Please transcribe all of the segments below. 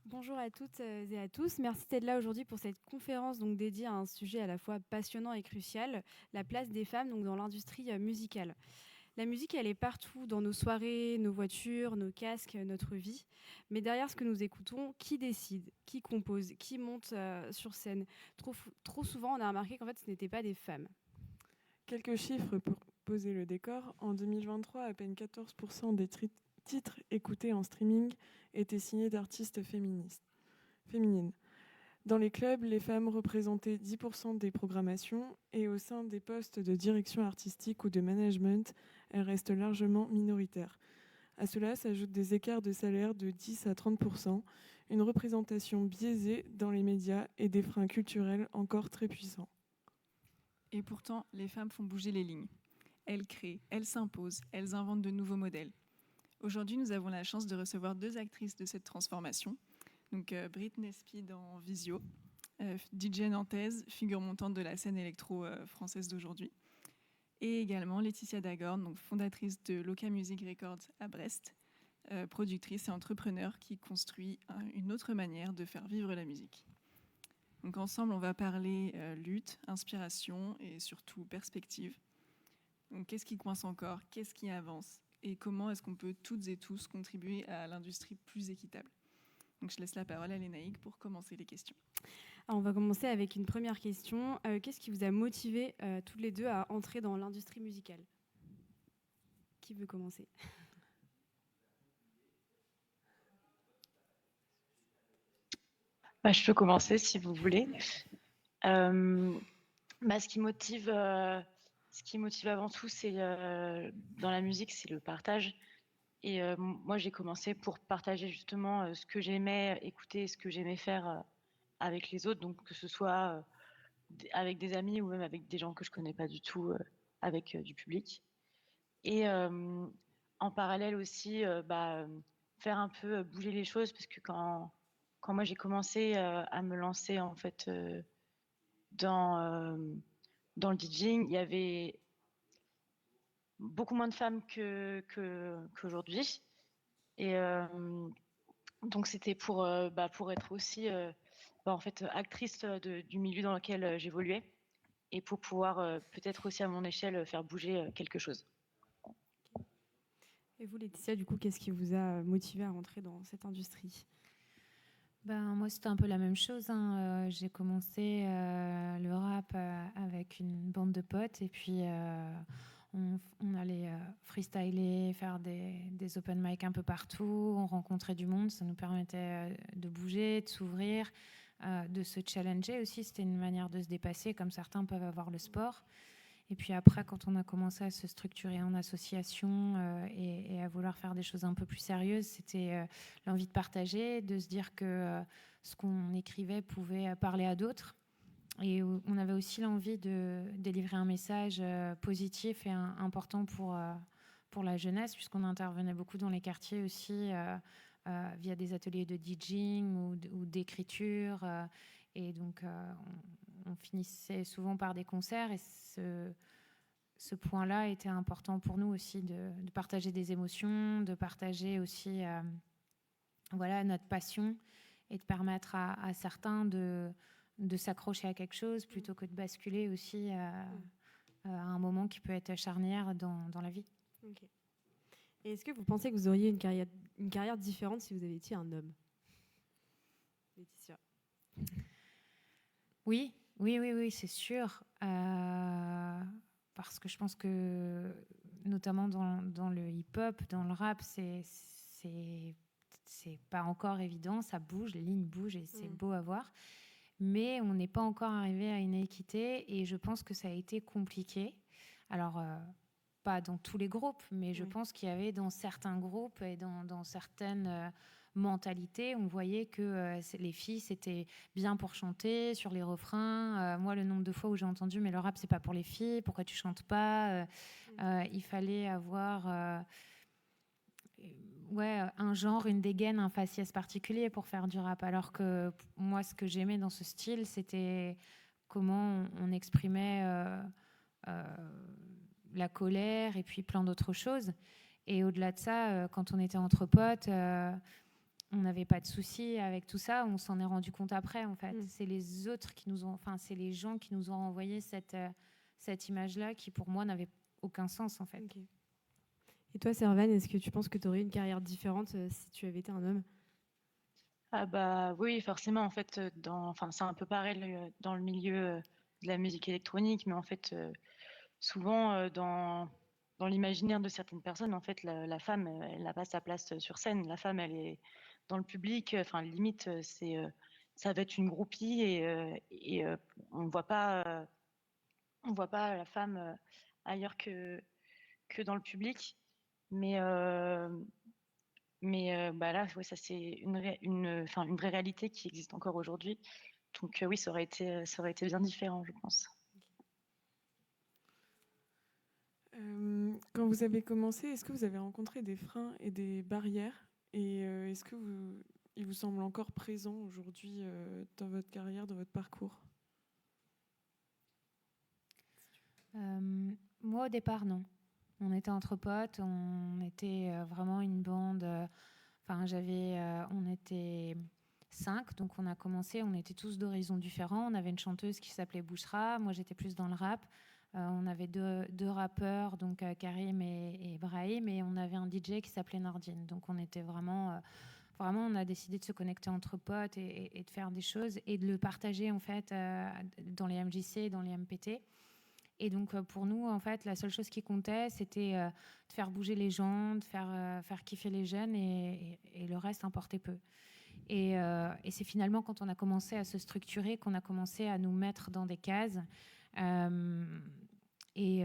Bonjour à toutes et à tous. Merci d'être là aujourd'hui pour cette conférence donc dédiée à un sujet à la fois passionnant et crucial, la place des femmes donc dans l'industrie musicale. La musique, elle est partout dans nos soirées, nos voitures, nos casques, notre vie. Mais derrière ce que nous écoutons, qui décide, qui compose, qui monte sur scène? Trop souvent, on a remarqué qu'en fait, ce n'étaient pas des femmes. Quelques chiffres pour poser le décor. En 2023, à peine 14% des titres écoutés en streaming étaient signés d'artistes féminines. Dans les clubs, les femmes représentaient 10% des programmations et au sein des postes de direction artistique ou de management, elles restent largement minoritaires. À cela s'ajoutent des écarts de salaire de 10 à 30%, une représentation biaisée dans les médias et des freins culturels encore très puissants. Et pourtant, les femmes font bouger les lignes. Elles créent, elles s'imposent, elles inventent de nouveaux modèles. Aujourd'hui, nous avons la chance de recevoir deux actrices de cette transformation. Donc, Britney Speed en visio, DJ nantaise, figure montante de la scène électro française d'aujourd'hui. Et également Laetitia Dagorn, donc fondatrice de Loca Music Records à Brest, productrice et entrepreneur qui construit une autre manière de faire vivre la musique. Donc ensemble, on va parler lutte, inspiration et surtout perspective. Donc qu'est-ce qui coince encore? Qu'est-ce qui avance? Et comment est-ce qu'on peut toutes et tous contribuer à l'industrie plus équitable? Donc je laisse la parole à Lénaïque pour commencer les questions. Alors, on va commencer avec une première question. Qu'est-ce qui vous a motivé toutes les deux à entrer dans l'industrie musicale? Qui veut commencer? Je peux commencer si vous voulez. Ce qui motive avant tout, c'est dans la musique, c'est le partage. Et moi, j'ai commencé pour partager justement ce que j'aimais écouter, ce que j'aimais faire avec les autres, donc que ce soit avec des amis ou même avec des gens que je connais pas du tout, avec du public. Et en parallèle aussi, faire un peu bouger les choses, parce que quand moi j'ai commencé à me lancer en fait dans dans le DJing, il y avait beaucoup moins de femmes qu'aujourd'hui. Et donc c'était pour être aussi en fait actrice du milieu dans lequel j'évoluais et pour pouvoir peut-être aussi à mon échelle faire bouger quelque chose. Et vous, Laetitia, du coup, qu'est-ce qui vous a motivé à rentrer dans cette industrie? Moi, c'était un peu la même chose, hein. J'ai commencé le rap avec une bande de potes et puis on allait freestyler, faire des open mic un peu partout. On rencontrait du monde, ça nous permettait de bouger, de s'ouvrir, de se challenger aussi. C'était une manière de se dépasser, comme certains peuvent avoir le sport. Et puis après, quand on a commencé à se structurer en association et à vouloir faire des choses un peu plus sérieuses, c'était l'envie de partager, de se dire que ce qu'on écrivait pouvait parler à d'autres. Et on avait aussi l'envie de délivrer un message positif et important pour la jeunesse, puisqu'on intervenait beaucoup dans les quartiers aussi via des ateliers de DJing ou d'écriture. Et donc, on finissait souvent par des concerts et ce point-là était important pour nous aussi de partager des émotions, de partager aussi notre passion et de permettre à certains de s'accrocher à quelque chose plutôt que de basculer aussi à un moment qui peut être charnière dans la vie. Okay. Et est-ce que vous pensez que vous auriez une carrière différente si vous aviez été un homme? Laetitia. Oui, c'est sûr. Parce que je pense que, notamment dans le hip-hop, dans le rap, c'est pas encore évident. Ça bouge, les lignes bougent et c'est beau à voir. Mais on n'est pas encore arrivé à une équité et je pense que ça a été compliqué. Alors, pas dans tous les groupes, mais je pense qu'il y avait dans certains groupes et dans certaines mentalités, on voyait que les filles, c'était bien pour chanter sur les refrains. Moi, le nombre de fois où j'ai entendu « mais le rap, c'est pas pour les filles, pourquoi tu chantes pas ?» Il fallait avoir un genre, une dégaine, un faciès particulier pour faire du rap. Alors que moi, ce que j'aimais dans ce style, c'était comment on exprimait la colère et puis plein d'autres choses. Et au-delà de ça, quand on était entre potes, on n'avait pas de soucis avec tout ça. On s'en est rendu compte après, en fait. C'est les autres qui nous ont, enfin, c'est les gens qui nous ont renvoyé cette image-là qui, pour moi, n'avait aucun sens, en fait. Okay. Et toi, Servane, est-ce que tu penses que tu aurais une carrière différente si tu avais été un homme? Ah bah oui, forcément, en fait, c'est un peu pareil dans le milieu de la musique électronique, mais en fait, souvent dans l'imaginaire de certaines personnes, en fait, la femme, elle n'a pas sa place sur scène. La femme, elle est dans le public. Enfin, limite, ça va être une groupie et on voit pas, on voit pas la femme ailleurs que dans le public. Mais bah là, ouais, ça c'est une vraie réalité qui existe encore aujourd'hui. Donc oui, ça aurait été bien différent, je pense. Quand vous avez commencé, est-ce que vous avez rencontré des freins et des barrières? Et est-ce que il vous semble encore présent aujourd'hui dans votre carrière, dans votre parcours? Moi, au départ, non. On était entre potes, on était vraiment une bande. On était 5, donc on a commencé, on était tous d'horizons différents. On avait une chanteuse qui s'appelait Bouchra, moi j'étais plus dans le rap. On avait deux rappeurs, donc Karim et Brahim, et on avait un DJ qui s'appelait Nordine. Donc on était vraiment, on a décidé de se connecter entre potes et de faire des choses et de le partager en fait dans les MJC, dans les MPT. Et donc pour nous, en fait, la seule chose qui comptait, c'était de faire bouger les gens, de faire kiffer les jeunes, et le reste importait peu. Et c'est finalement quand on a commencé à se structurer qu'on a commencé à nous mettre dans des cases. Et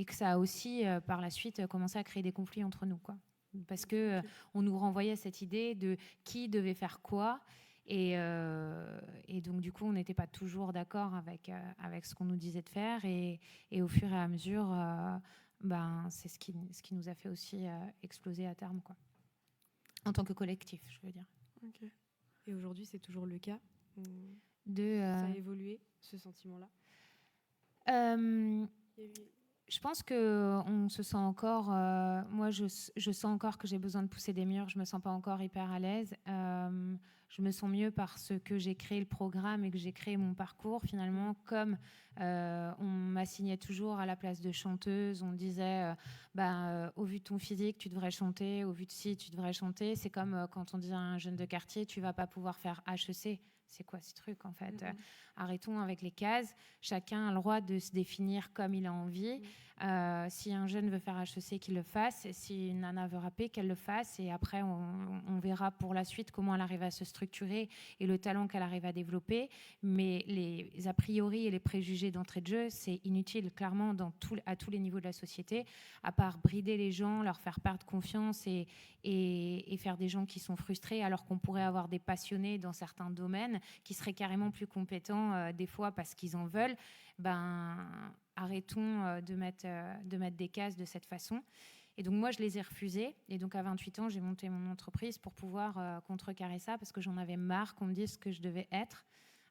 que ça a aussi, par la suite, commencé à créer des conflits entre nous, quoi. Parce que on nous renvoyait cette idée de qui devait faire quoi. Et donc, du coup, on n'était pas toujours d'accord avec ce qu'on nous disait de faire. Et au fur et à mesure, c'est ce qui nous a fait aussi exploser à terme, quoi. En tant que collectif, je veux dire. Okay. Et aujourd'hui, c'est toujours le cas? Ça a évolué, ce sentiment-là? Je pense qu'on se sent encore... moi, je sens encore que j'ai besoin de pousser des murs. Je me sens pas encore hyper à l'aise. Je me sens mieux parce que j'ai créé le programme et que j'ai créé mon parcours. Finalement, comme on m'assignait toujours à la place de chanteuse, on disait au vu de ton physique, tu devrais chanter. Au vu de ci, tu devrais chanter. C'est comme quand on dit à un jeune de quartier, tu vas pas pouvoir faire HEC. C'est quoi ce truc, en fait? Arrêtons avec les cases. Chacun a le droit de se définir comme il a envie. Si un jeune veut faire HEC, qu'il le fasse. Si une nana veut rapper, qu'elle le fasse. Et après, on verra pour la suite comment elle arrive à se structurer et le talent qu'elle arrive à développer. Mais les a priori et les préjugés d'entrée de jeu, c'est inutile, clairement, à tous les niveaux de la société, à part brider les gens, leur faire perdre confiance et faire des gens qui sont frustrés, alors qu'on pourrait avoir des passionnés dans certains domaines qui seraient carrément plus compétents des fois parce qu'ils en veulent. Arrêtons de mettre des cases de cette façon. Et donc moi, je les ai refusées. Et donc à 28 ans, j'ai monté mon entreprise pour pouvoir contrecarrer ça parce que j'en avais marre qu'on me dise ce que je devais être.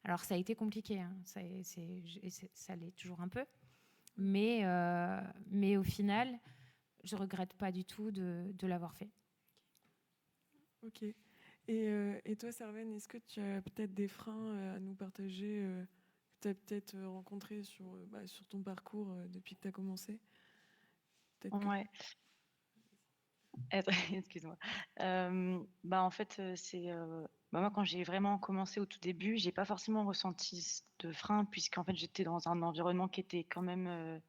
Alors ça a été compliqué, hein. Ça l'est toujours un peu. Mais au final, je ne regrette pas du tout de l'avoir fait. Ok. Et toi, Servane, est-ce que tu as peut-être des freins à nous partager que tu as peut-être rencontrés sur ton parcours depuis que tu as commencé? Ouais. Excuse-moi. En fait, moi, quand j'ai vraiment commencé au tout début, j'ai pas forcément ressenti de frein, puisqu'en fait, j'étais dans un environnement qui était quand même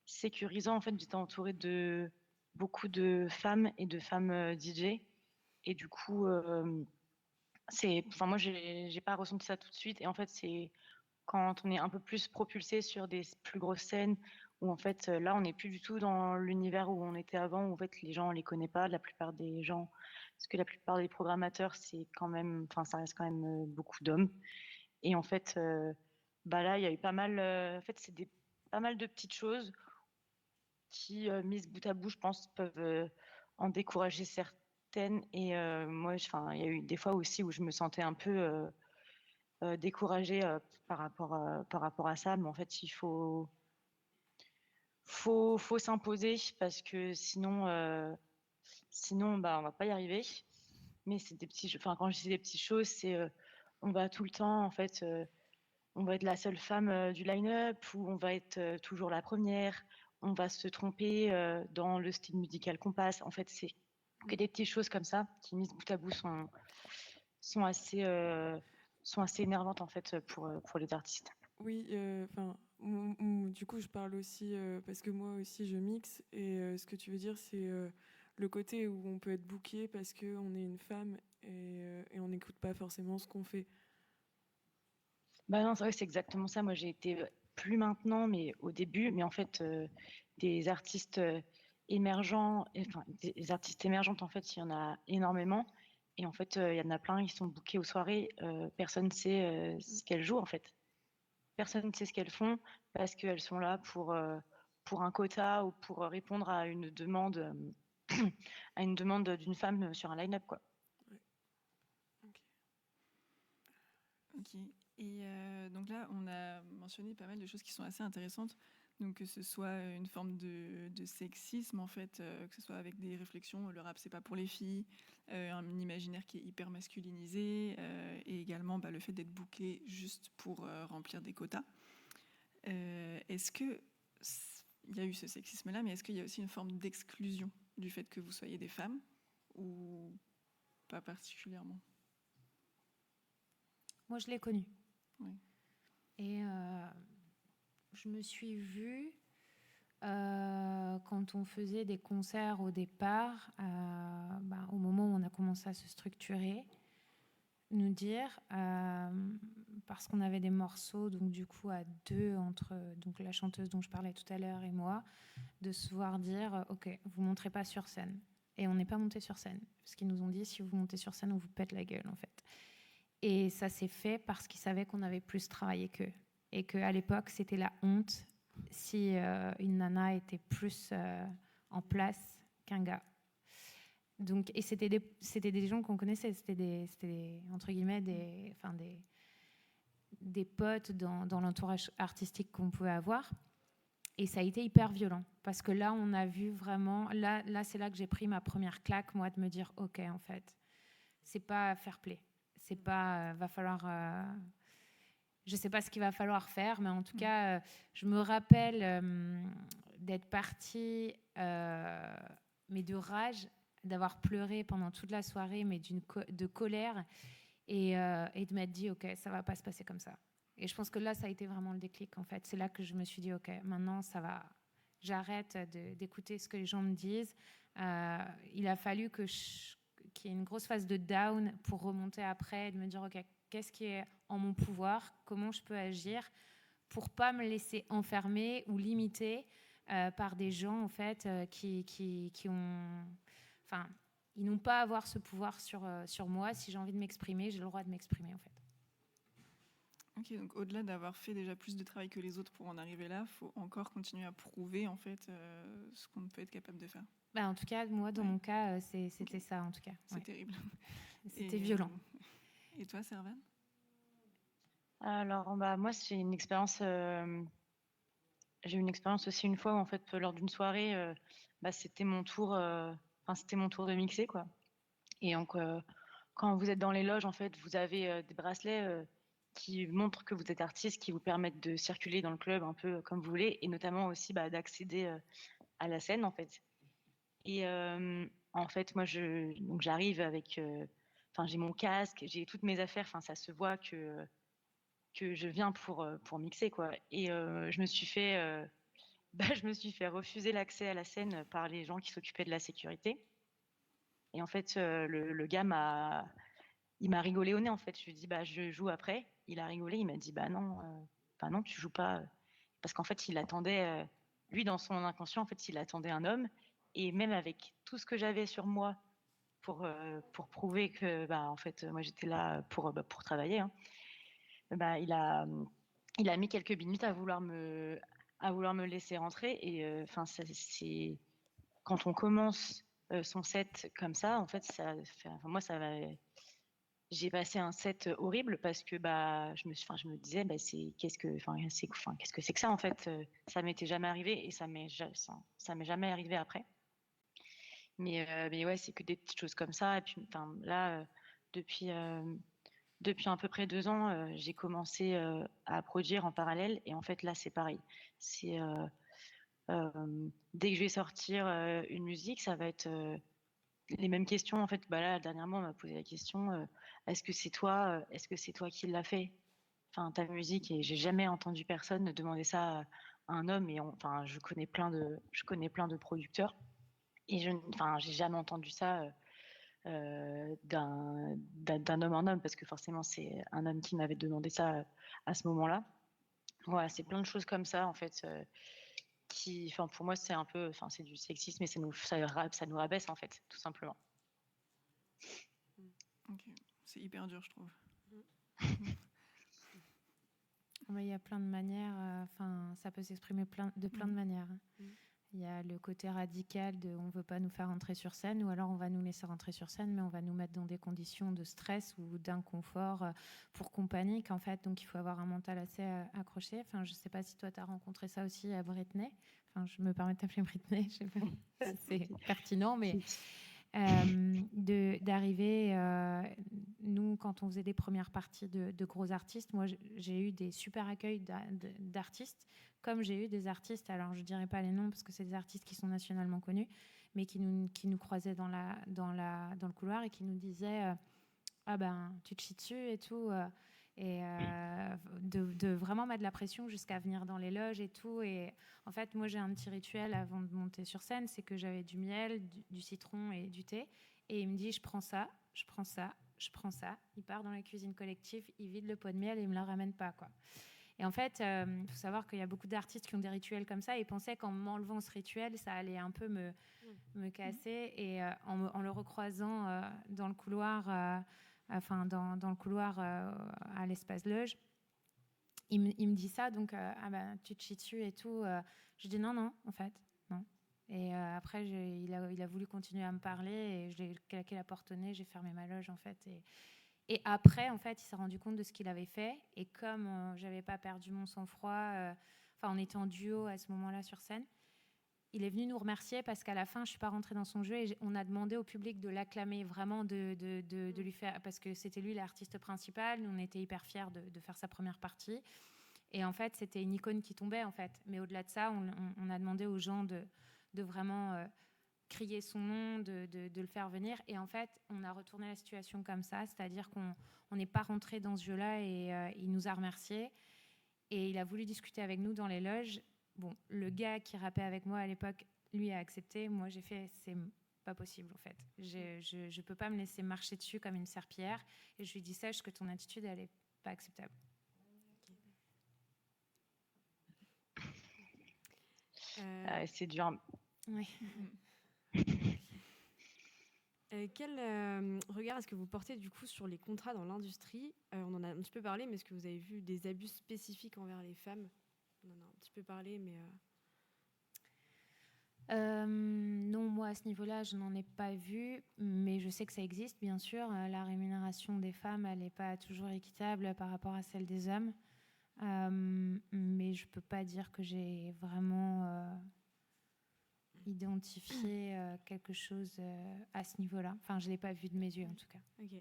sécurisant. En fait, j'étais entourée de beaucoup de femmes et de femmes DJ. Et du coup, moi, j'ai pas ressenti ça tout de suite. Et en fait, c'est quand on est un peu plus propulsé sur des plus grosses scènes, où en fait, là, on n'est plus du tout dans l'univers où on était avant, où en fait, les gens, on les connaît pas, la plupart des gens, parce que la plupart des programmateurs, ça reste quand même beaucoup d'hommes. Et en fait, là, il y a eu pas mal, en fait, pas mal de petites choses qui, mises bout à bout, je pense, peuvent en décourager certaines. Et moi, il y a eu des fois aussi où je me sentais un peu découragée par rapport à ça, mais en fait, il faut s'imposer parce que sinon, on va pas y arriver. mais c'est des petits, enfin quand je dis des petites choses, c'est on va tout le temps en fait, on va être la seule femme du line-up ou on va être toujours la première, on va se tromper dans le style musical qu'on passe. En fait, c'est que des petites choses comme ça qui mises bout à bout sont assez énervantes en fait pour les artistes. Oui, enfin, du coup, je parle aussi parce que moi aussi je mixe et ce que tu veux dire, c'est le côté où on peut être booké parce qu'on est une femme et on n'écoute pas forcément ce qu'on fait. Bah non, c'est vrai que c'est exactement ça. Moi, j'ai été plus maintenant, mais au début, mais en fait, des artistes émergents, enfin, des artistes émergentes, en fait, il y en a énormément. Et en fait, il y en a plein, ils sont bookés aux soirées. Personne ne sait ce qu'elles jouent, en fait. Personne ne sait ce qu'elles font parce qu'elles sont là pour un quota ou pour répondre à une demande, à une demande d'une femme sur un line-up, quoi. Ouais. Ok. Ok. Et donc là, on a mentionné pas mal de choses qui sont assez intéressantes. Donc que ce soit une forme de sexisme, en fait, que ce soit avec des réflexions, le rap, c'est pas pour les filles, un imaginaire qui est hyper masculinisé, et également le fait d'être booké juste pour remplir des quotas. Est-ce que il y a eu ce sexisme-là, mais est-ce qu'il y a aussi une forme d'exclusion du fait que vous soyez des femmes ou pas particulièrement? Moi, je l'ai connu. Oui. Et je me suis vue quand on faisait des concerts au départ, au moment où on a commencé à se structurer, nous dire, parce qu'on avait des morceaux, donc du coup à deux entre donc la chanteuse dont je parlais tout à l'heure et moi, de se voir dire, ok, vous montrez pas sur scène. Et on n'est pas monté sur scène, parce qu'ils nous ont dit, si vous montez sur scène, on vous pète la gueule en fait. Et ça s'est fait parce qu'ils savaient qu'on avait plus travaillé qu'eux. Et qu'à l'époque, c'était la honte si une nana était plus en place qu'un gars. Donc, et c'était des gens qu'on connaissait, c'était des entre guillemets, des potes dans l'entourage artistique qu'on pouvait avoir. Et ça a été hyper violent. Parce que là, on a vu vraiment... Là c'est là que j'ai pris ma première claque, moi, de me dire, OK, en fait, c'est pas fair play. C'est pas... va falloir... je sais pas ce qu'il va falloir faire, mais en tout cas, je me rappelle d'être partie, mais de rage, d'avoir pleuré pendant toute la soirée, mais de colère, et de m'être dit, OK, ça va pas se passer comme ça. Et je pense que là, ça a été vraiment le déclic, en fait. C'est là que je me suis dit, OK, maintenant, ça va. J'arrête d'écouter ce que les gens me disent. Il a fallu qu'il y ait une grosse phase de down pour remonter après et de me dire, OK, qu'est-ce qui est en mon pouvoir? Comment je peux agir pour pas me laisser enfermer ou limiter par des gens, en fait, qui ont... Enfin, ils n'ont pas à avoir ce pouvoir sur moi. Si j'ai envie de m'exprimer, j'ai le droit de m'exprimer, en fait. Ok, donc au-delà d'avoir fait déjà plus de travail que les autres pour en arriver là, il faut encore continuer à prouver en fait ce qu'on peut être capable de faire. En tout cas, moi, dans mon cas, c'était ça, en tout cas. C'est terrible. C'était violent. Et toi, Servane? Alors, moi, j'ai une expérience aussi une fois où, en fait, lors d'une soirée, c'était mon tour, c'était mon tour de mixer, quoi. Et donc, quand vous êtes dans les loges, en fait, vous avez des bracelets qui montrent que vous êtes artiste, qui vous permettent de circuler dans le club un peu comme vous voulez, et notamment aussi d'accéder à la scène, en fait. Et en fait, moi, donc j'arrive avec, j'ai mon casque, j'ai toutes mes affaires, ça se voit que je viens pour mixer, quoi. Et je me suis fait refuser l'accès à la scène par les gens qui s'occupaient de la sécurité. Et en fait, le gars m'a rigolé au nez, en fait. Je lui ai dit, je joue après. Il a rigolé, il m'a dit, non, tu joues pas. Parce qu'en fait, il attendait, lui, dans son inconscient, en fait, il attendait un homme. Et même avec tout ce que j'avais sur moi pour prouver que, en fait, moi, j'étais là pour travailler, hein, il a mis quelques minutes à vouloir me laisser rentrer. Et c'est quand on commence son set comme ça, en fait, moi, j'ai passé un set horrible parce que je me disais qu'est-ce que c'est que ça, en fait. Ça m'était jamais arrivé et ça m'est jamais arrivé après. Mais ouais, c'est que des petites choses comme ça. Et puis, enfin, là, depuis, depuis à peu près 2 ans, j'ai commencé à produire en parallèle. Et en fait, là, c'est pareil. C'est dès que je vais sortir une musique, ça va être les mêmes questions. En fait, bah là, dernièrement, on m'a posé la question est-ce que c'est toi, est-ce que c'est toi qui l'as fait? Enfin, ta musique. Et j'ai jamais entendu personne demander ça à un homme. Et enfin, je connais plein de producteurs. Et enfin, j'ai jamais entendu ça d'un homme en homme, parce que forcément, c'est un homme qui m'avait demandé ça à ce moment-là. Voilà, c'est plein de choses comme ça, en fait, qui, enfin, pour moi, c'est un peu, enfin, c'est du sexisme et ça nous rabaisse, en fait, tout simplement. Okay. C'est hyper dur, je trouve. Mais il y a plein de manières, ça peut s'exprimer de plein de manières. Il y a le côté radical de on ne veut pas nous faire rentrer sur scène, ou alors on va nous laisser rentrer sur scène, mais on va nous mettre dans des conditions de stress ou d'inconfort pour qu'on panique, en fait. Donc il faut avoir un mental assez accroché. Enfin, je ne sais pas si toi, tu as rencontré ça aussi à Britney. Enfin, je me permets de t'appeler Britney, je ne sais pas si c'est pertinent, mais d'arriver, nous, quand on faisait des premières parties de gros artistes, moi, j'ai eu des super accueils d'artistes, comme j'ai eu des artistes, alors je ne dirais pas les noms parce que c'est des artistes qui sont nationalement connus, mais qui nous croisaient dans le couloir et qui nous disaient ah ben, tu te chies dessus et tout. Et de vraiment mettre de la pression jusqu'à venir dans les loges et tout. Et en fait, moi, j'ai un petit rituel avant de monter sur scène, c'est que j'avais du miel, du citron et du thé. Et il me dit, je prends ça, je prends ça, je prends ça. Il part dans la cuisine collective, il vide le pot de miel et il me la ramène pas, quoi. Et en fait, faut savoir qu'il y a beaucoup d'artistes qui ont des rituels comme ça et pensaient qu'en m'enlevant ce rituel, ça allait un peu me casser. Et en le recroisant dans le couloir, dans le couloir à l'espace loge, il me dit ça, donc ah bah, tu te chies dessus et tout. Je dis non, en fait, non. Et après, il a voulu continuer à me parler et je l'ai claqué la porte au nez, j'ai fermé ma loge, en fait. Et après, en fait, il s'est rendu compte de ce qu'il avait fait. Et comme j'avais pas perdu mon sang-froid, on était en duo à ce moment-là sur scène, il est venu nous remercier parce qu'à la fin, je suis pas rentrée dans son jeu et on a demandé au public de l'acclamer, vraiment de lui faire, parce que c'était lui l'artiste principal. Nous, on était hyper fiers de faire sa première partie. Et en fait, c'était une icône qui tombait, en fait. Mais au-delà de ça, on a demandé aux gens de vraiment crier son nom, de le faire venir. Et en fait, on a retourné la situation comme ça, c'est-à-dire qu'on n'est pas rentré dans ce jeu-là et il nous a remerciés. Et il a voulu discuter avec nous dans les loges. Bon, le gars qui rappait avec moi à l'époque, lui a accepté. Moi, j'ai fait, c'est pas possible, en fait. Je peux pas me laisser marcher dessus comme une serpillière. Et je lui dis, sache que ton attitude, elle est pas acceptable. C'est dur. Oui. Quel regard est-ce que vous portez du coup sur les contrats dans l'industrie? On en a un petit peu parlé, mais est-ce que vous avez vu des abus spécifiques envers les femmes? On en a un petit peu parlé, mais... Non, moi à ce niveau-là, je n'en ai pas vu, mais je sais que ça existe, bien sûr. La rémunération des femmes, elle n'est pas toujours équitable par rapport à celle des hommes. Mais je ne peux pas dire que j'ai vraiment identifié quelque chose à ce niveau-là. Enfin, je ne l'ai pas vu de mes yeux, en tout cas. Ok.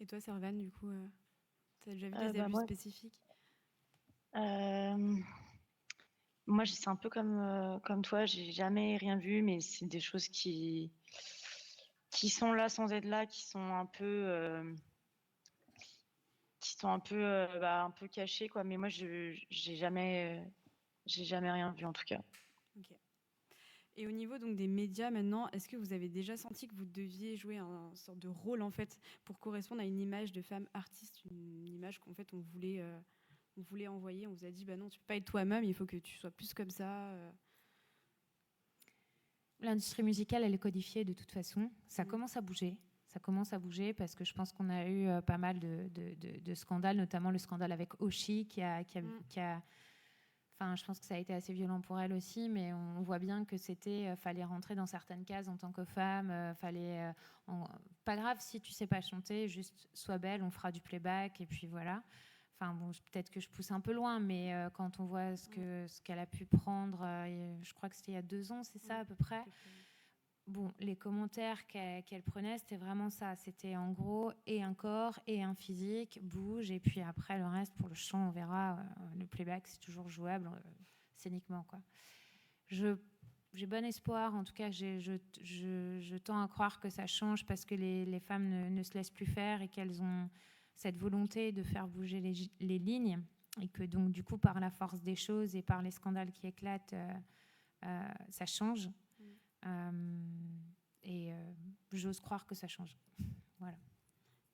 Et toi, Servane, du coup, tu as déjà vu des abus spécifiques? Moi, c'est un peu comme toi, j'ai jamais rien vu, mais c'est des choses qui sont là sans être là, qui sont un peu un peu cachées, quoi. Mais moi, j'ai jamais rien vu en tout cas. Ok. Et au niveau donc des médias maintenant, est-ce que vous avez déjà senti que vous deviez jouer un sorte de rôle en fait pour correspondre à une image de femme artiste, une image qu'en fait on voulait envoyer? On vous a dit bah non, tu peux pas être toi-même, il faut que tu sois plus comme ça. L'industrie musicale, elle est codifiée de toute façon. Ça commence à bouger. Ça commence à bouger parce que je pense qu'on a eu pas mal de scandales, notamment le scandale avec Oshi qui a enfin, je pense que ça a été assez violent pour elle aussi, mais on voit bien que fallait rentrer dans certaines cases en tant que femme, pas grave si tu sais pas chanter, juste sois belle, on fera du playback et puis voilà. Enfin bon, peut-être que je pousse un peu loin, mais quand on voit ce qu'elle a pu prendre, je crois que c'était il y a 2 ans, c'est ça à peu près. bon, les commentaires qu'elle prenait, c'était vraiment ça. C'était en gros et un corps et un physique, bouge, et puis après le reste, pour le chant, on verra. Le playback, c'est toujours jouable scéniquement, quoi. J'ai bon espoir, en tout cas, je tends à croire que ça change parce que les femmes ne se laissent plus faire et qu'elles ont cette volonté de faire bouger les lignes, et que donc, du coup, par la force des choses et par les scandales qui éclatent, ça change. J'ose croire que ça change. Voilà.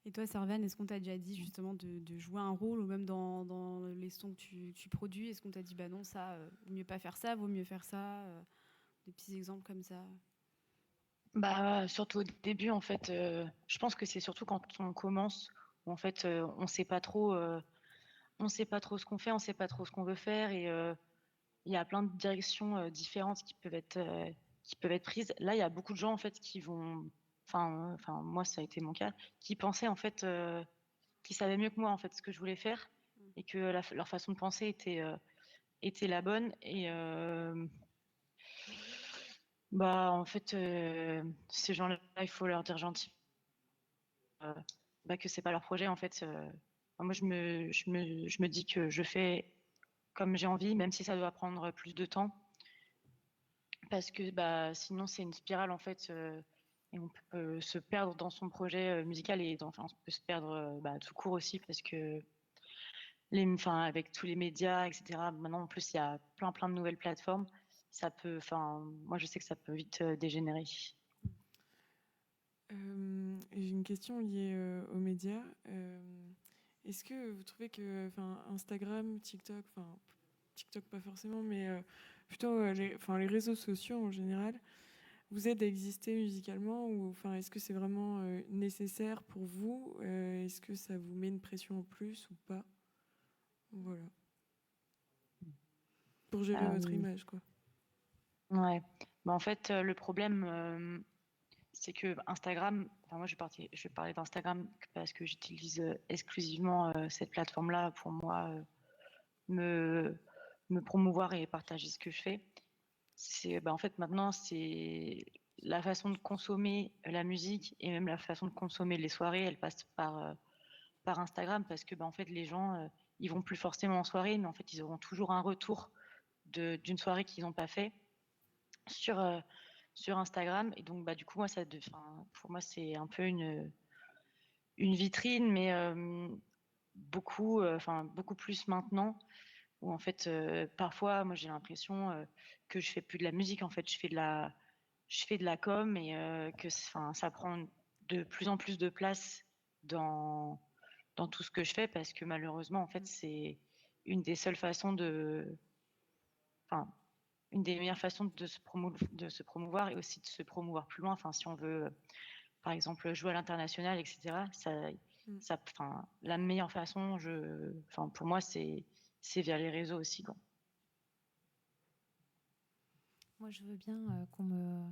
Et toi, Servane, est-ce qu'on t'a déjà dit justement de jouer un rôle, ou même dans les sons que tu produis, est-ce qu'on t'a dit bah non, ça, vaut mieux pas faire ça, vaut mieux faire ça, des petits exemples comme ça? Bah, surtout au début, en fait, je pense que c'est surtout quand on commence, où en fait, on sait pas trop ce qu'on fait, on sait pas trop ce qu'on veut faire, et il y a plein de directions différentes qui peuvent être prises. Là, il y a beaucoup de gens en fait qui vont, enfin moi ça a été mon cas, qui pensaient en fait, qui savaient mieux que moi en fait ce que je voulais faire, et que leur façon de penser était la bonne. Et bah en fait, ces gens-là, il faut leur dire gentil, bah, que c'est pas leur projet en fait. Moi, je me dis que je fais comme j'ai envie, même si ça doit prendre plus de temps. Parce que bah, sinon, c'est une spirale, en fait, et on peut se perdre dans son projet musical, et enfin, on peut se perdre bah, tout court aussi, parce que avec tous les médias, etc., maintenant, en plus, il y a plein de nouvelles plateformes. Moi, je sais que ça peut vite dégénérer. J'ai une question liée aux médias. Est-ce que vous trouvez que Instagram, TikTok, TikTok pas forcément, mais plutôt les réseaux sociaux en général, vous aident à exister musicalement, ou est-ce que c'est vraiment nécessaire pour vous? Est-ce que ça vous met une pression en plus ou pas? Voilà. Pour gérer votre image, quoi. Ouais. Bah, en fait, le problème, c'est que Instagram, enfin moi je vais parler d'Instagram parce que j'utilise exclusivement cette plateforme-là pour moi, me, me promouvoir et partager ce que je fais. En fait maintenant c'est la façon de consommer la musique, et même la façon de consommer les soirées, elle passe par Instagram, parce que en fait les gens ils vont plus forcément en soirée, mais en fait ils auront toujours un retour d'une soirée qu'ils n'ont pas fait sur sur Instagram. Et donc du coup moi pour moi c'est un peu une vitrine, mais beaucoup plus maintenant, où en fait parfois moi j'ai l'impression que je fais plus de la musique, en fait je fais de la com, et que ça prend de plus en plus de place dans tout ce que je fais, parce que malheureusement en fait c'est une des seules façons enfin une des meilleures façons de se promouvoir, et aussi de se promouvoir plus loin. Enfin, si on veut, par exemple, jouer à l'international, etc., la meilleure façon, pour moi, c'est via les réseaux aussi, quoi. Moi, je veux bien qu'on me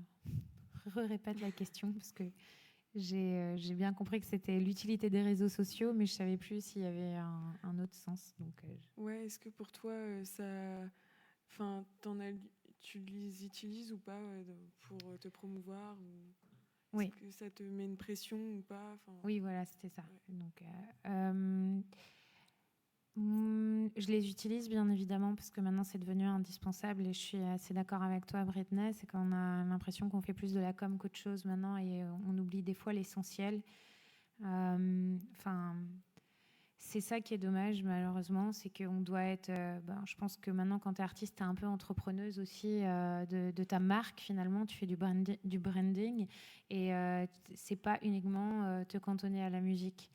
répète la question, parce que j'ai bien compris que c'était l'utilité des réseaux sociaux, mais je ne savais plus s'il y avait un autre sens. Donc, Ouais, est-ce que pour toi, tu les utilises ou pas pour te promouvoir, ou oui. est-ce que ça te met une pression ou pas? Oui, voilà, c'était ça. Ouais. Donc, je les utilise bien évidemment, parce que maintenant c'est devenu indispensable, et je suis assez d'accord avec toi, Britney, c'est qu'on a l'impression qu'on fait plus de la com qu'autre chose maintenant, et on oublie des fois l'essentiel. C'est ça qui est dommage, malheureusement, c'est qu'on doit être... je pense que maintenant, quand tu es artiste, tu es un peu entrepreneuse aussi de ta marque, finalement. Tu fais du branding, et c'est pas uniquement te cantonner à la musique.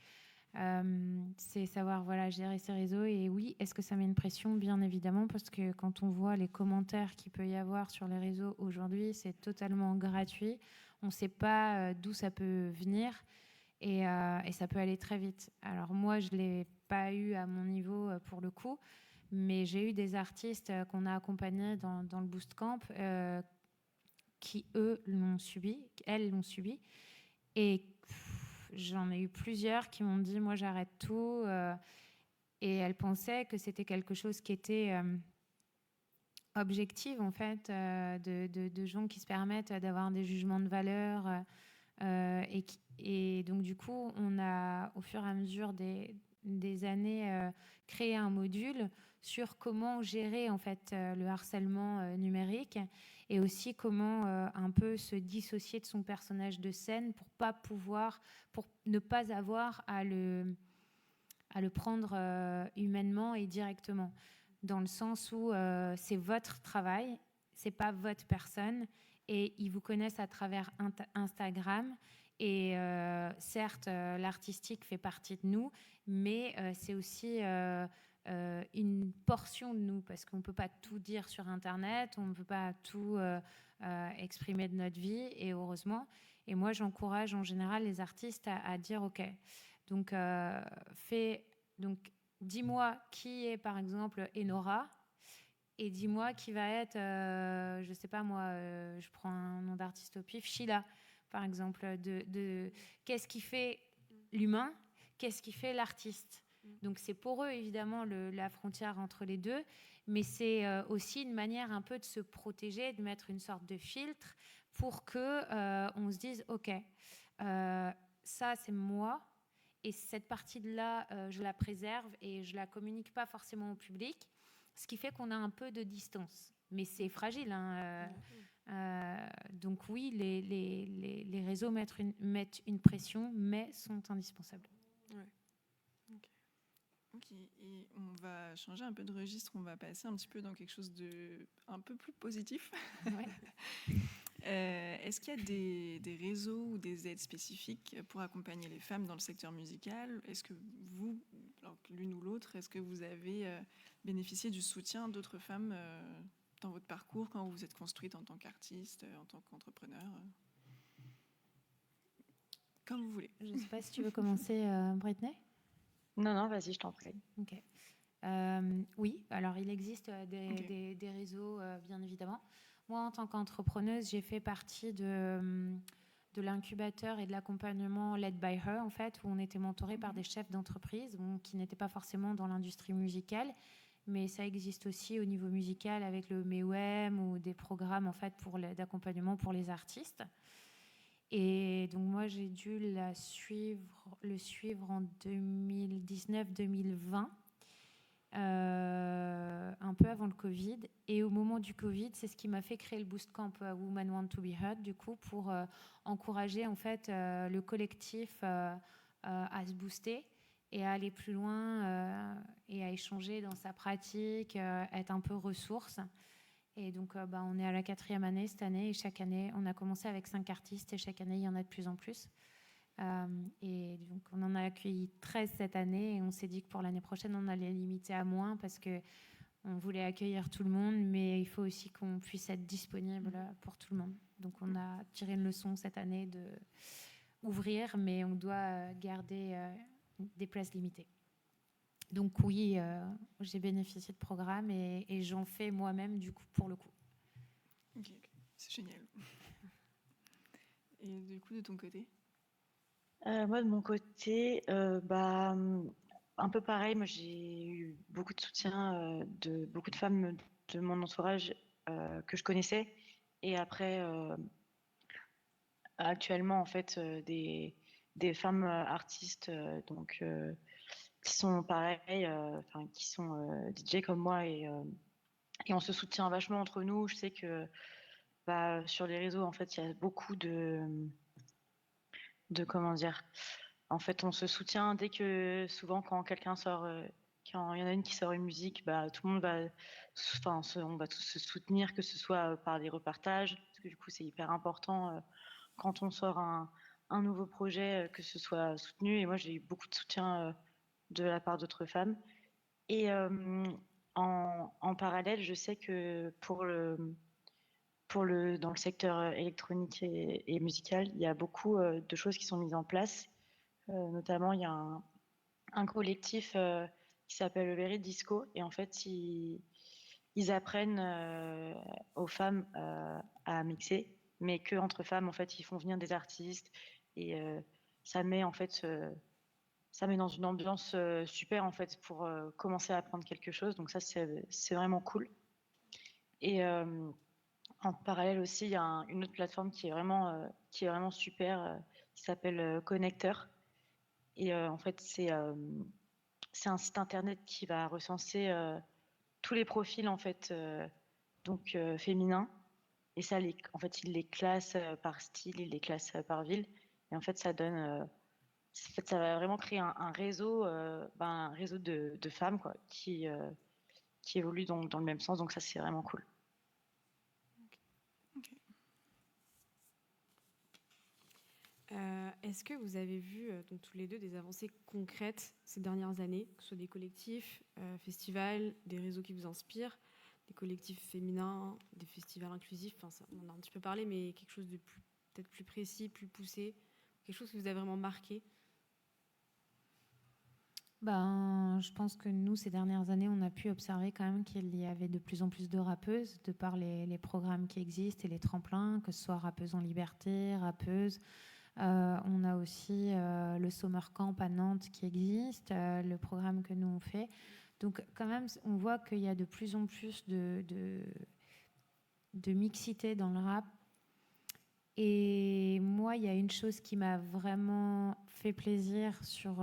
C'est savoir gérer ses réseaux. Et oui, est-ce que ça met une pression? Bien évidemment, parce que quand on voit les commentaires qu'il peut y avoir sur les réseaux aujourd'hui, c'est totalement gratuit. On ne sait pas d'où ça peut venir. Et ça peut aller très vite. Alors moi, je ne l'ai pas eu à mon niveau pour le coup, mais j'ai eu des artistes qu'on a accompagnés dans le Boost Camp qui, elles l'ont subi. Et j'en ai eu plusieurs qui m'ont dit, moi j'arrête tout. Et elles pensaient que c'était quelque chose qui était objectives, en fait, de gens qui se permettent d'avoir des jugements de valeur. Et donc, du coup, on a, au fur et à mesure des années, créé un module sur comment gérer, en fait, le harcèlement numérique et aussi comment un peu se dissocier de son personnage de scène pour ne pas avoir à le prendre humainement et directement, dans le sens où c'est votre travail, c'est pas votre personne, et ils vous connaissent à travers Instagram. Et certes, l'artistique fait partie de nous, mais c'est aussi une portion de nous, parce qu'on ne peut pas tout dire sur Internet, on ne peut pas tout exprimer de notre vie, et heureusement. Et moi, j'encourage en général les artistes à dire, OK, donc, donc dis-moi qui est, par exemple, Enora, et dis-moi qui va être, je sais pas moi, je prends un nom d'artiste au pif, Sheila, par exemple, qu'est-ce qui fait l'humain, qu'est-ce qui fait l'artiste. Donc c'est pour eux, évidemment, la frontière entre les deux, mais c'est aussi une manière un peu de se protéger, de mettre une sorte de filtre pour que on se dise, OK, ça c'est moi, et cette partie-là, je la préserve et je la communique pas forcément au public, ce qui fait qu'on a un peu de distance. Mais c'est fragile, hein. Donc oui, les réseaux mettent une pression, mais sont indispensables. Ouais. Ok, et on va changer un peu de registre, on va passer un petit peu dans quelque chose de un peu plus positif. Ouais. Est-ce qu'il y a des réseaux ou des aides spécifiques pour accompagner les femmes dans le secteur musical? Est-ce que vous, l'une ou l'autre, est-ce que vous avez bénéficié du soutien d'autres femmes dans votre parcours quand vous vous êtes construite en tant qu'artiste, en tant qu'entrepreneur? Comme vous voulez. Je ne sais pas si tu veux commencer, Britney? Non, vas-y, je t'en prie. Ok. Oui, alors il existe des réseaux, bien évidemment. Moi, en tant qu'entrepreneuse, j'ai fait partie de l'incubateur et de l'accompagnement Led by Her, en fait, où on était mentoré par des chefs d'entreprise qui n'étaient pas forcément dans l'industrie musicale, mais ça existe aussi au niveau musical avec le MEWEM ou des programmes, en fait, d'accompagnement pour les artistes. Et donc moi, j'ai dû le suivre en 2019-2020. Un peu avant le Covid. Et au moment du Covid, c'est ce qui m'a fait créer le Boost Camp Women Want to Be Heard, du coup, pour encourager en fait le collectif à se booster et à aller plus loin et à échanger dans sa pratique, être un peu ressource. Et donc, on est à la 4e année cette année, et chaque année, on a commencé avec 5 artistes, et chaque année, il y en a de plus en plus. Et donc, on en a accueilli 13 cette année, et on s'est dit que pour l'année prochaine, on allait limiter à moins, parce qu'on voulait accueillir tout le monde, mais il faut aussi qu'on puisse être disponible pour tout le monde. Donc, on a tiré une leçon cette année d'ouvrir, mais on doit garder des places limitées. Donc oui, j'ai bénéficié de programmes, et j'en fais moi-même, du coup, pour le coup. Ok, c'est génial. Et du coup, de ton côté? Moi, de mon côté, un peu pareil. Moi, j'ai eu beaucoup de soutien de beaucoup de femmes de mon entourage que je connaissais. Et après, actuellement, en fait, des femmes artistes qui sont pareilles, qui sont DJ comme moi. Et on se soutient vachement entre nous. Je sais que sur les réseaux, en fait, il y a beaucoup de comment dire. En fait, on se soutient dès que, souvent, quand quelqu'un sort, quand il y en a une qui sort une musique, tout le monde va, on va tous se soutenir, que ce soit par des repartages, parce que du coup, c'est hyper important quand on sort un nouveau projet, que ce soit soutenu. Et moi, j'ai eu beaucoup de soutien de la part d'autres femmes. Et en parallèle, je sais que dans le secteur électronique et musical, il y a beaucoup de choses qui sont mises en place. Notamment, il y a un collectif qui s'appelle le Very Disco, et en fait, ils apprennent aux femmes à mixer, mais que entre femmes, en fait, ils font venir des artistes, et ça met dans une ambiance super, en fait, pour commencer à apprendre quelque chose. Donc ça, c'est vraiment cool. Et en parallèle aussi, il y a une autre plateforme qui est vraiment super, qui s'appelle Connecteur. Et en fait, c'est un site internet qui va recenser tous les profils en fait, donc féminins. Et ça, en fait, il les classe par style, il les classe par ville. Et en fait, ça donne, en fait, ça va vraiment créer un réseau, un réseau de femmes quoi, qui évoluent dans le même sens. Donc ça, c'est vraiment cool. Ok. Est-ce que vous avez vu, donc tous les deux, des avancées concrètes ces dernières années, que ce soit des collectifs, festivals, des réseaux qui vous inspirent, des collectifs féminins, des festivals inclusifs, enfin, ça, on en a un petit peu parlé, mais quelque chose de peut-être plus précis, plus poussé, quelque chose qui vous a vraiment marqué? Je pense que nous, ces dernières années, on a pu observer quand même qu'il y avait de plus en plus de rappeuses, de par les programmes qui existent et les tremplins, que ce soit rappeuses en liberté, rappeuses. On a aussi le Summer Camp à Nantes qui existe, le programme que nous on fait. Donc quand même, on voit qu'il y a de plus en plus de mixité dans le rap. Et moi, il y a une chose qui m'a vraiment fait plaisir sur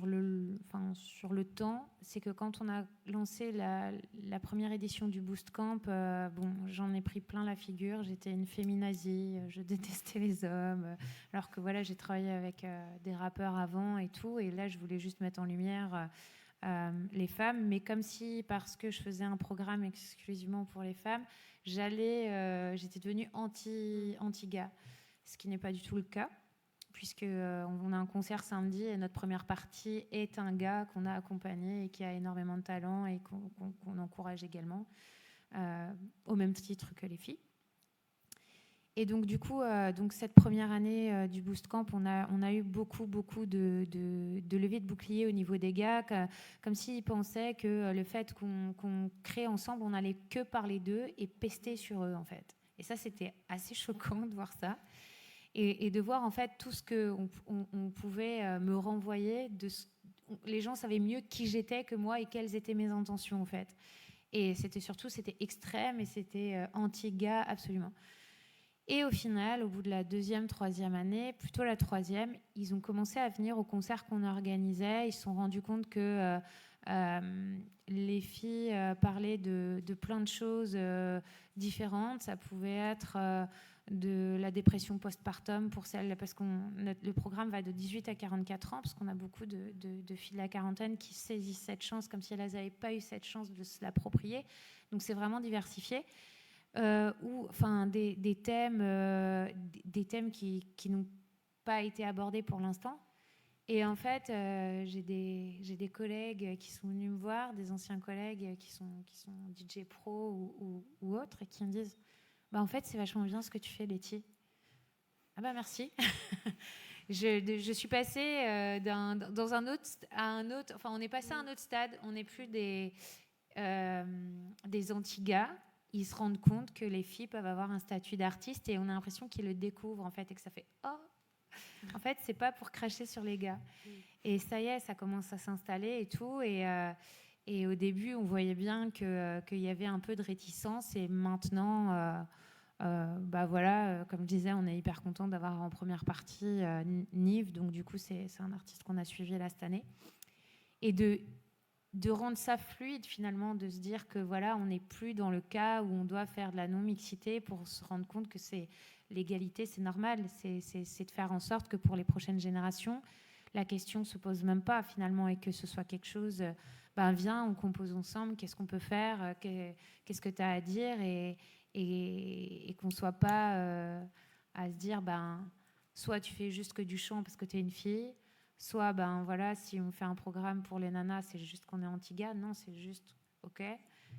le temps, c'est que quand on a lancé la première édition du Boost Camp, j'en ai pris plein la figure. J'étais une féminazie, je détestais les hommes, alors que voilà, j'ai travaillé avec des rappeurs avant et tout, et là, je voulais juste mettre en lumière les femmes, mais comme si, parce que je faisais un programme exclusivement pour les femmes, j'étais devenue anti-gars, ce qui n'est pas du tout le cas, puisque on a un concert samedi et notre première partie est un gars qu'on a accompagné et qui a énormément de talent et qu'on encourage également, au même titre que les filles. Et donc du coup, cette première année du Boost Camp, on a eu beaucoup de levées de boucliers au niveau des gars, comme s'ils pensaient que le fait qu'on crée ensemble, on n'allait que parler d'eux et pester sur eux en fait. Et ça, c'était assez choquant de voir ça. Et de voir en fait tout ce qu'on pouvait me renvoyer. Les gens savaient mieux qui j'étais que moi et quelles étaient mes intentions en fait. Et c'était extrême et c'était anti-gars absolument. Et au final, au bout de la deuxième, troisième année, plutôt la troisième, ils ont commencé à venir aux concerts qu'on organisait. Ils se sont rendus compte que les filles parlaient de plein de choses différentes. Ça pouvait être de la dépression postpartum pour celles, parce que le programme va de 18 à 44 ans, parce qu'on a beaucoup de filles de la quarantaine qui saisissent cette chance comme si elles n'avaient pas eu cette chance de se l'approprier. Donc c'est vraiment diversifié. Des thèmes qui n'ont pas été abordés pour l'instant. Et en fait, j'ai des collègues qui sont venus me voir, des anciens collègues qui sont DJ pro ou autres, et qui me disent en fait, c'est vachement bien ce que tu fais, Letty. Ah merci. Je suis passée dans un autre à un autre. Enfin, on est passé à un autre stade. On n'est plus des anti-gars. Ils se rendent compte que les filles peuvent avoir un statut d'artiste et on a l'impression qu'ils le découvrent en fait et que ça fait en fait c'est pas pour cracher sur les gars. Et ça y est, ça commence à s'installer et tout, et au début on voyait bien qu'il y avait un peu de réticence, et maintenant comme je disais, on est hyper content d'avoir en première partie Nive, donc du coup c'est un artiste qu'on a suivi là cette année, et de rendre ça fluide finalement, de se dire que voilà, on n'est plus dans le cas où on doit faire de la non-mixité pour se rendre compte que c'est l'égalité, c'est normal, c'est de faire en sorte que pour les prochaines générations, la question ne se pose même pas finalement, et que ce soit quelque chose, viens, on compose ensemble, qu'est-ce qu'on peut faire, qu'est-ce que tu as à dire, et qu'on ne soit pas à se dire, soit tu fais juste que du chant parce que tu es une fille, soit, si on fait un programme pour les nanas, c'est juste qu'on est anti-gars. Non, c'est juste, ok,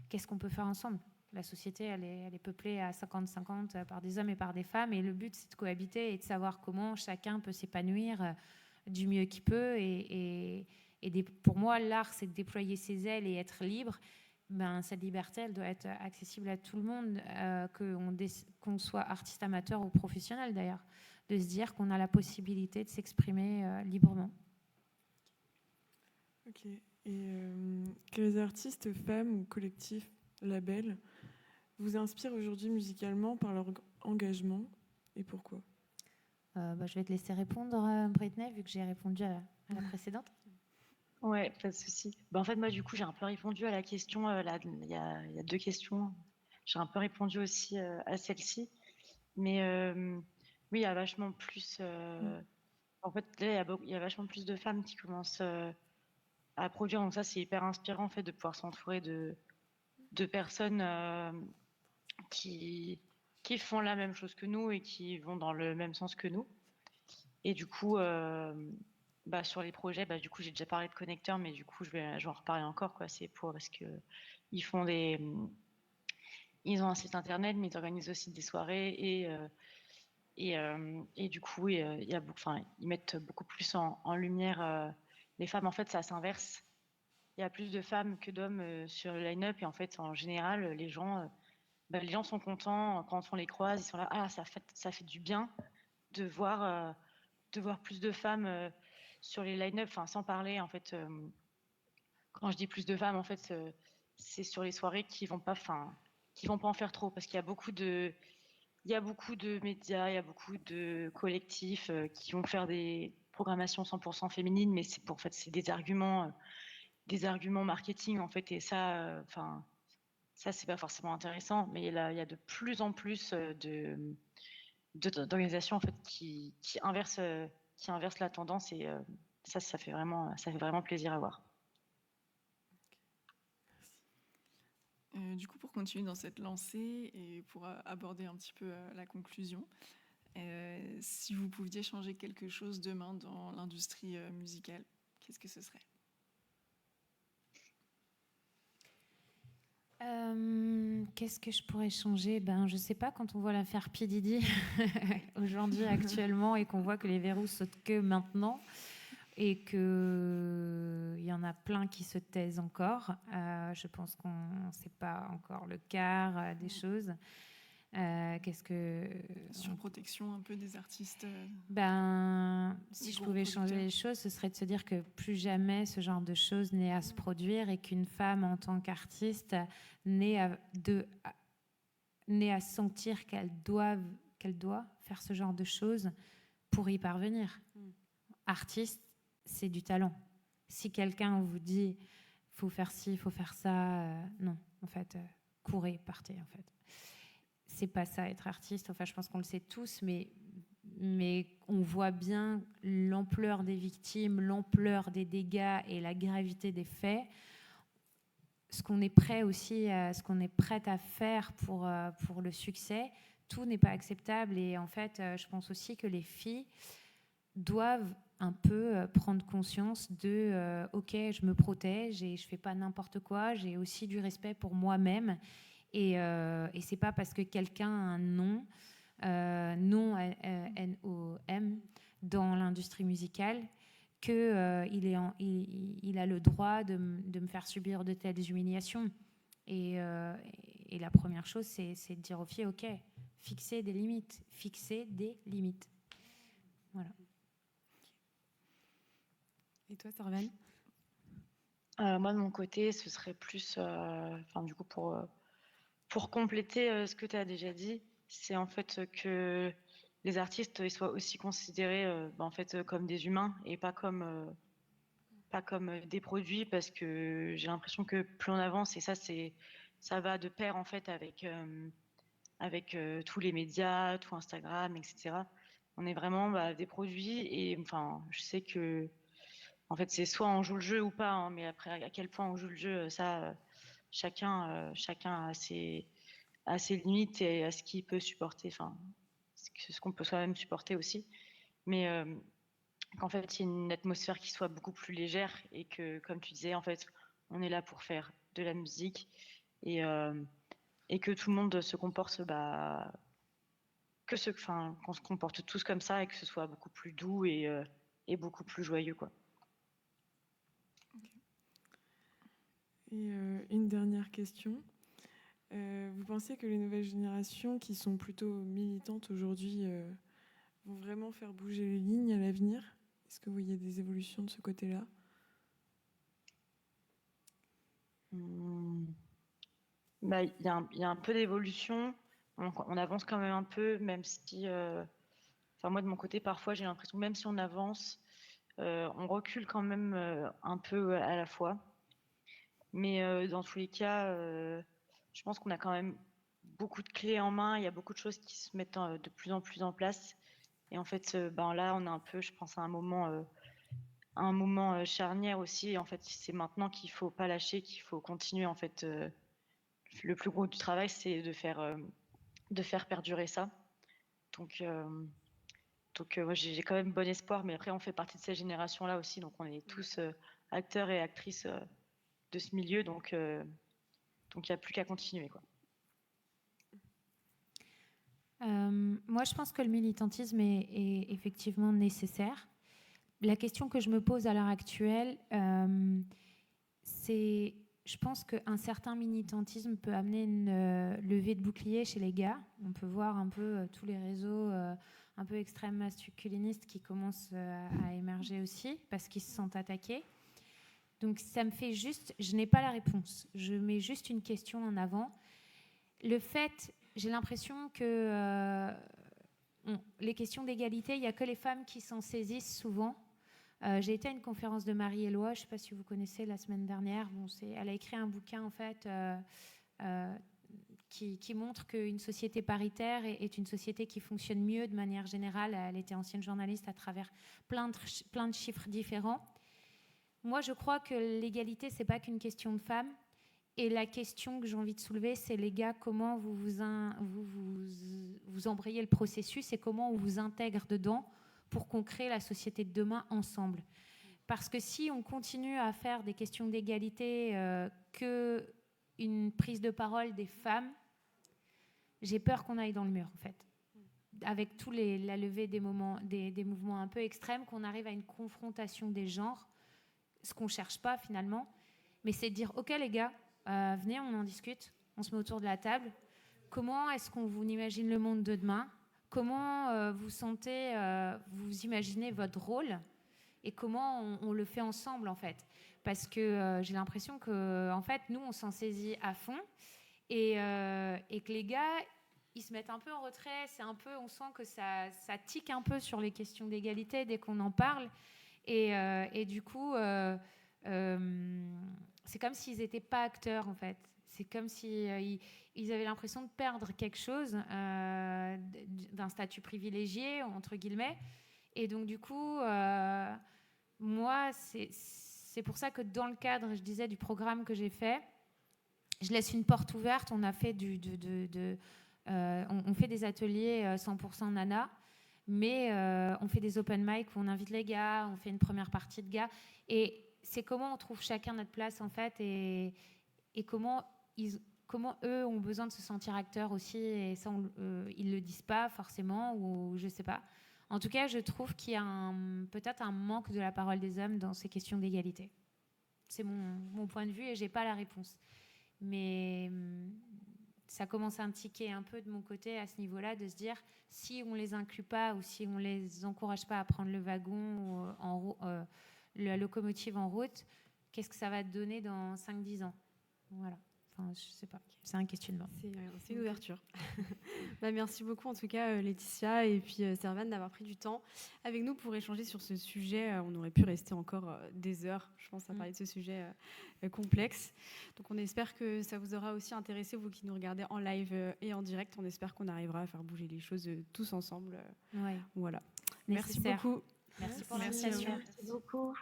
qu'est-ce qu'on peut faire ensemble ? La société, elle est peuplée à 50-50 par des hommes et par des femmes, et le but, c'est de cohabiter et de savoir comment chacun peut s'épanouir du mieux qu'il peut. Pour moi, l'art, c'est de déployer ses ailes et être libre. Cette liberté, elle doit être accessible à tout le monde, qu'on soit artiste amateur ou professionnel d'ailleurs, de se dire qu'on a la possibilité de s'exprimer librement. Ok. Et que les artistes femmes ou collectifs labels, vous inspirent aujourd'hui musicalement par leur engagement et pourquoi? Je vais te laisser répondre, Britney, vu que j'ai répondu à la précédente. Ouais, pas de souci. En fait, moi, du coup, j'ai un peu répondu à la question, là, il y a 2 questions. J'ai un peu répondu aussi, à celle-ci. Mais, oui, il y a vachement plus, en fait, là, il y a vachement plus de femmes qui commencent, à produire. Donc ça, c'est hyper inspirant, en fait, de pouvoir s'entourer de personnes, qui font la même chose que nous et qui vont dans le même sens que nous. Et du coup, sur les projets, du coup, j'ai déjà parlé de connecteurs, mais du coup, je vais en reparler encore, quoi. C'est parce que ils font ils ont un site internet, mais ils organisent aussi des soirées et du coup, ils mettent beaucoup plus en lumière les femmes. En fait, ça s'inverse. Il y a plus de femmes que d'hommes sur le line-up et en fait, en général, les gens sont contents quand on les croise. Ils sont là, ah, ça fait du bien de voir plus de femmes sur les line-up. Enfin, sans parler, en fait, quand je dis plus de femmes, en fait, c'est sur les soirées qui vont pas en faire trop parce qu'il y a beaucoup de médias, il y a beaucoup de collectifs qui vont faire des programmations 100% féminines, mais c'est des arguments marketing en fait, et ça, ça c'est pas forcément intéressant. Mais là, il y a de plus en plus d'organisations en fait qui inversent la tendance et ça fait vraiment plaisir à voir. Du coup, pour continuer dans cette lancée et pour aborder un petit peu la conclusion, si vous pouviez changer quelque chose demain dans l'industrie musicale, qu'est-ce que ce serait? Qu'est-ce que je pourrais changer? Je sais pas, quand on voit l'affaire P. Diddy aujourd'hui, actuellement, et qu'on voit que les verrous sautent que maintenant, et qu'il y en a plein qui se taisent encore. Je pense qu'on ne sait pas encore le quart des choses. Qu'est-ce que... Surprotection un peu des artistes. Si je pouvais changer les choses, ce serait de se dire que plus jamais ce genre de choses n'est à se produire et qu'une femme en tant qu'artiste n'est à sentir qu'elle doit faire ce genre de choses pour y parvenir. Artiste, c'est du talent. Si quelqu'un vous dit faut faire ci, faut faire ça, non, en fait, courez, partez, en fait. C'est pas ça, être artiste. Enfin, je pense qu'on le sait tous, mais on voit bien l'ampleur des victimes, l'ampleur des dégâts et la gravité des faits. Ce qu'on est prêt aussi, ce qu'on est prête à faire pour le succès, tout n'est pas acceptable. Et en fait, je pense aussi que les filles doivent un peu prendre conscience de ok, je me protège et je fais pas n'importe quoi, j'ai aussi du respect pour moi-même et c'est pas parce que quelqu'un a un nom N-O-M dans l'industrie musicale que il a le droit de me faire subir de telles humiliations et la première chose c'est de dire aux filles ok, fixer des limites, voilà. Et toi, Sarvan? Moi, de mon côté, ce serait plus, du coup, pour compléter ce que tu as déjà dit, c'est en fait que les artistes ils soient aussi considérés en fait, comme des humains et pas comme des produits, parce que j'ai l'impression que plus on avance, et ça va de pair en fait avec tous les médias, tout Instagram, etc. On est vraiment des produits et enfin, je sais que en fait, c'est soit on joue le jeu ou pas, hein, mais après, à quel point on joue le jeu, ça, chacun a ses limites et à ce qu'il peut supporter, enfin, ce qu'on peut soi-même supporter aussi. Mais qu'en fait, il y ait une atmosphère qui soit beaucoup plus légère et que, comme tu disais, en fait, on est là pour faire de la musique et que tout le monde se comporte, qu'on se comporte tous comme ça et que ce soit beaucoup plus doux et beaucoup plus joyeux, quoi. Et une dernière question. Vous pensez que les nouvelles générations qui sont plutôt militantes aujourd'hui vont vraiment faire bouger les lignes à l'avenir? Est-ce que vous voyez des évolutions de ce côté-là? Bah, il y a un peu d'évolution. On avance quand même un peu, même si, enfin moi de mon côté, parfois j'ai l'impression que même si on avance, on recule quand même un peu à la fois. Mais dans tous les cas, je pense qu'on a quand même beaucoup de clés en main. Il y a beaucoup de choses qui se mettent de plus en plus en place. Et en fait, ben là, on est un peu, je pense, à un moment charnière aussi. Et en fait, c'est maintenant qu'il faut pas lâcher, qu'il faut continuer. En fait, le plus gros du travail, c'est de faire perdurer ça. Donc, moi, j'ai quand même bon espoir. Mais après, on fait partie de cette génération-là aussi. Donc, on est tous acteurs et actrices de ce milieu. Donc, il n'y a plus qu'à continuer, quoi. Moi, je pense que le militantisme est effectivement nécessaire. La question que je me pose à l'heure actuelle, c'est, je pense qu'un certain militantisme peut amener une levée de bouclier chez les gars. On peut voir un peu tous les réseaux un peu extrêmes masculinistes qui commencent à émerger aussi parce qu'ils se sentent attaqués. Donc ça me fait juste, je n'ai pas la réponse. Je mets juste une question en avant. Le fait, j'ai l'impression que les questions d'égalité, il n'y a que les femmes qui s'en saisissent souvent. J'ai été à une conférence de Marie-Éloi, je ne sais pas si vous connaissez, la semaine dernière. Bon, elle a écrit un bouquin, en fait, qui montre qu'une société paritaire est une société qui fonctionne mieux de manière générale. Elle était ancienne journaliste à travers plein de chiffres différents. Moi, je crois que l'égalité, ce n'est pas qu'une question de femmes. Et la question que j'ai envie de soulever, c'est les gars, comment vous embrayez le processus et comment on vous intègre dedans pour qu'on crée la société de demain ensemble. Parce que si on continue à faire des questions d'égalité qu'une prise de parole des femmes, j'ai peur qu'on aille dans le mur, en fait. Avec la levée des mouvements un peu extrêmes, qu'on arrive à une confrontation des genres, ce qu'on ne cherche pas finalement, mais c'est de dire, ok les gars, venez, on en discute, on se met autour de la table. Comment est-ce qu'on vous imagine le monde de demain ? Comment vous imaginez votre rôle et comment on le fait ensemble en fait ? Parce que j'ai l'impression que en fait nous on s'en saisit à fond et que les gars ils se mettent un peu en retrait. C'est un peu, on sent que ça tique un peu sur les questions d'égalité dès qu'on en parle et du coup c'est comme s'ils n'étaient pas acteurs en fait. C'est comme si ils avaient l'impression de perdre quelque chose d'un statut privilégié, entre guillemets. Et donc, du coup, moi, c'est pour ça que dans le cadre, je disais, du programme que j'ai fait, je laisse une porte ouverte. On a fait on fait des ateliers 100% nana, mais on fait des open mic où on invite les gars, on fait une première partie de gars. Et c'est comment on trouve chacun notre place, en fait, et comment eux ont besoin de se sentir acteurs aussi, et ça, ils ne le disent pas forcément, ou je ne sais pas. En tout cas, je trouve qu'il y a peut-être un manque de la parole des hommes dans ces questions d'égalité. C'est mon point de vue et je n'ai pas la réponse. Mais ça commence à me tiquer un peu de mon côté à ce niveau-là, de se dire, si on ne les inclut pas ou si on ne les encourage pas à prendre le wagon, la locomotive en route, qu'est-ce que ça va donner dans 5-10 ans ? Voilà. Enfin, je sais pas. C'est un questionnement. C'est une ouverture. Merci beaucoup en tout cas Laetitia et puis Servane d'avoir pris du temps avec nous pour échanger sur ce sujet. On aurait pu rester encore des heures, je pense, à parler de ce sujet complexe. Donc on espère que ça vous aura aussi intéressé, vous qui nous regardez en live et en direct. On espère qu'on arrivera à faire bouger les choses tous ensemble. Ouais. Voilà. Nécessaire. Merci beaucoup. Merci pour l'invitation. Merci beaucoup.